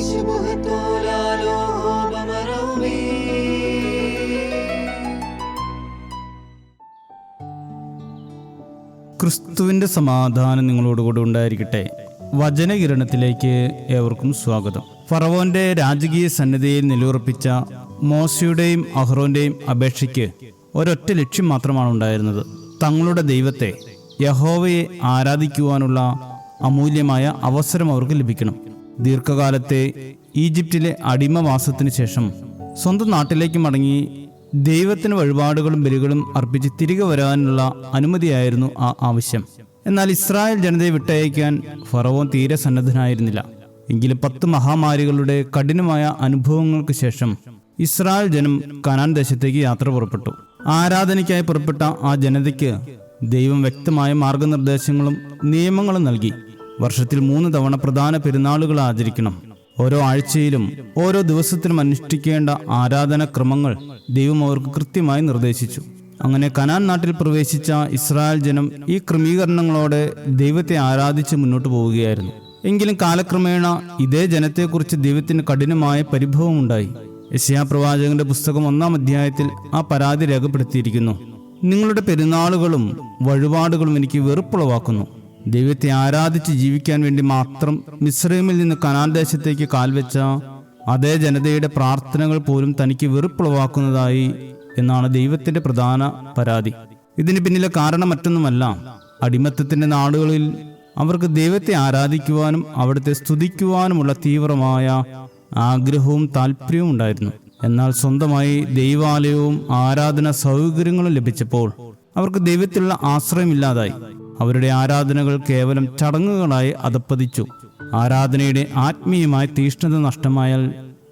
ക്രിസ്തുവിൻ്റെ സമാധാനം നിങ്ങളോടുകൂടി ഉണ്ടായിരിക്കട്ടെ. വചനകിരണത്തിലേക്ക് ഏവർക്കും സ്വാഗതം. ഫറവോന്റെ രാജകീയ സന്നിധിയിൽ നിലയുറപ്പിച്ച മോശയുടെയും അഹ്റോന്റെയും അപേക്ഷയ്ക്ക് ഒരൊറ്റ ലക്ഷ്യം മാത്രമാണ് ഉണ്ടായിരുന്നത്. തങ്ങളുടെ ദൈവത്തെ യഹോവയെ ആരാധിക്കുവാനുള്ള അമൂല്യമായ അവസരം അവർക്ക് ലഭിക്കണം. ദീർഘകാലത്തെ ഈജിപ്തിലെ അടിമവാസത്തിന് ശേഷം സ്വന്തം നാട്ടിലേക്ക് മടങ്ങി ദൈവത്തിന് വഴിപാടുകളും ബലികളും അർപ്പിച്ച് തിരികെ വരാനുള്ള അനുമതിയായിരുന്നു ആ ആവശ്യം. എന്നാൽ ഇസ്രായേൽ ജനതയെ വിട്ടയക്കാൻ ഫറവോൻ തീരെ സന്നദ്ധനായിരുന്നില്ല. എങ്കിലും 10 മഹാമാരികളുടെ കഠിനമായ അനുഭവങ്ങൾക്ക് ശേഷം ഇസ്രായേൽ ജനം കനാൻ ദേശത്തേക്ക് യാത്ര പുറപ്പെട്ടു. ആരാധനയ്ക്കായി പുറപ്പെട്ട ആ ജനതയ്ക്ക് ദൈവം വ്യക്തമായ മാർഗനിർദ്ദേശങ്ങളും നിയമങ്ങളും നൽകി. വർഷത്തിൽ 3 തവണ പ്രധാന പെരുന്നാളുകൾ ആചരിക്കണം. ഓരോ ആഴ്ചയിലും ഓരോ ദിവസത്തിലും അനുഷ്ഠിക്കേണ്ട ആരാധനാക്രമങ്ങൾ ദൈവം അവർക്ക് കൃത്യമായി നിർദ്ദേശിച്ചു. അങ്ങനെ കനാൻ നാട്ടിൽ പ്രവേശിച്ച ഇസ്രായേൽ ജനം ഈ ക്രമീകരണങ്ങളോടെ ദൈവത്തെ ആരാധിച്ച് മുന്നോട്ട് പോവുകയായിരുന്നു. എങ്കിലും കാലക്രമേണ ഇതേ ജനത്തെക്കുറിച്ച് ദൈവത്തിന് കഠിനമായ പരിഭവമുണ്ടായി. യെശയ്യാ പ്രവാചകന്റെ പുസ്തകം 1-ാം അധ്യായത്തിൽ ആ പരാതി രേഖപ്പെടുത്തിയിരിക്കുന്നു. നിങ്ങളുടെ പെരുന്നാളുകളും വഴിപാടുകളും എനിക്ക് വെറുപ്പുളവാക്കുന്നു. ദൈവത്തെ ആരാധിച്ച് ജീവിക്കാൻ വേണ്ടി മാത്രം മിസ്രൈമിൽ നിന്ന് കനാൻ ദേശത്തേക്ക് കാൽവെച്ച അതേ ജനതയുടെ പ്രാർത്ഥനകൾ പോലും തനിക്ക് വെറുപ്പുളവാക്കുന്നതായി എന്നാണ് ദൈവത്തിന്റെ പ്രധാന പരാതി. ഇതിന് പിന്നിലെ കാരണം മറ്റൊന്നുമല്ല, അടിമത്തത്തിന്റെ നാടുകളിൽ അവർക്ക് ദൈവത്തെ ആരാധിക്കുവാനും അവിടുത്തെ സ്തുതിക്കുവാനുമുള്ള തീവ്രമായ ആഗ്രഹവും താല്പര്യവും ഉണ്ടായിരുന്നു. എന്നാൽ സ്വന്തമായി ദൈവാലയവും ആരാധന സൗകര്യങ്ങളും ലഭിച്ചപ്പോൾ അവർക്ക് ദൈവത്തിലുള്ള ആശ്രയമില്ലാതായി. അവരുടെ ആരാധനകൾ കേവലം ചടങ്ങുകളായി അധപ്പതിച്ചു. ആരാധനയുടെ ആത്മീയമായ തീഷ്ണത നഷ്ടമായാൽ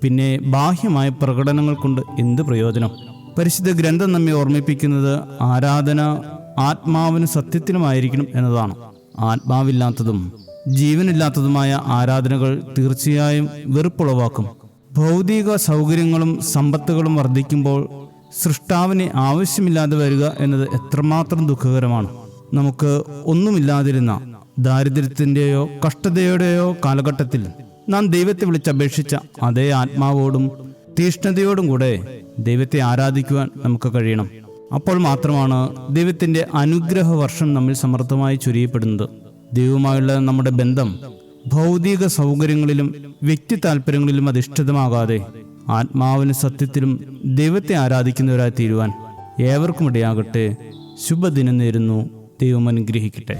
പിന്നെ ബാഹ്യമായ പ്രകടനങ്ങൾ കൊണ്ട് എന്ത് പ്രയോജനം? പരിശുദ്ധ ഗ്രന്ഥം നമ്മെ ഓർമ്മിപ്പിക്കുന്നത് ആരാധന ആത്മാവിന് സത്യത്തിനുമായിരിക്കണം എന്നതാണ്. ആത്മാവില്ലാത്തതും ജീവനില്ലാത്തതുമായ ആരാധനകൾ തീർച്ചയായും വെറുപ്പുളവാക്കും. ഭൗതിക സൗകര്യങ്ങളും സമ്പത്തുകളും വർദ്ധിക്കുമ്പോൾ സൃഷ്ടാവിനെ ആവശ്യമില്ലാതെ വരിക എന്നത് എത്രമാത്രം ദുഃഖകരമാണ്. നമുക്ക് ഒന്നുമില്ലാതിരുന്ന ദാരിദ്ര്യത്തിൻ്റെയോ കഷ്ടതയുടെയോ കാലഘട്ടത്തിൽ നാം ദൈവത്തെ വിളിച്ചപേക്ഷിച്ച അതേ ആത്മാവോടും തീഷ്ണതയോടും കൂടെ ദൈവത്തെ ആരാധിക്കുവാൻ നമുക്ക് കഴിയണം. അപ്പോൾ മാത്രമാണ് ദൈവത്തിൻ്റെ അനുഗ്രഹ വർഷം നമ്മിൽ സമൃദ്ധമായി ചൊരിയപ്പെടുന്നത്. ദൈവവുമായുള്ള നമ്മുടെ ബന്ധം ഭൗതിക സൗകര്യങ്ങളിലും വ്യക്തി താല്പര്യങ്ങളിലും അധിഷ്ഠിതമാകാതെ ആത്മാവിന് സത്യത്തിലും ദൈവത്തെ ആരാധിക്കുന്നവരായി തീരുവാൻ ഏവർക്കും ഇടയാകട്ടെ. ശുഭദിനം നേരുന്നു. ദൈവം അനുഗ്രഹിക്കട്ടെ.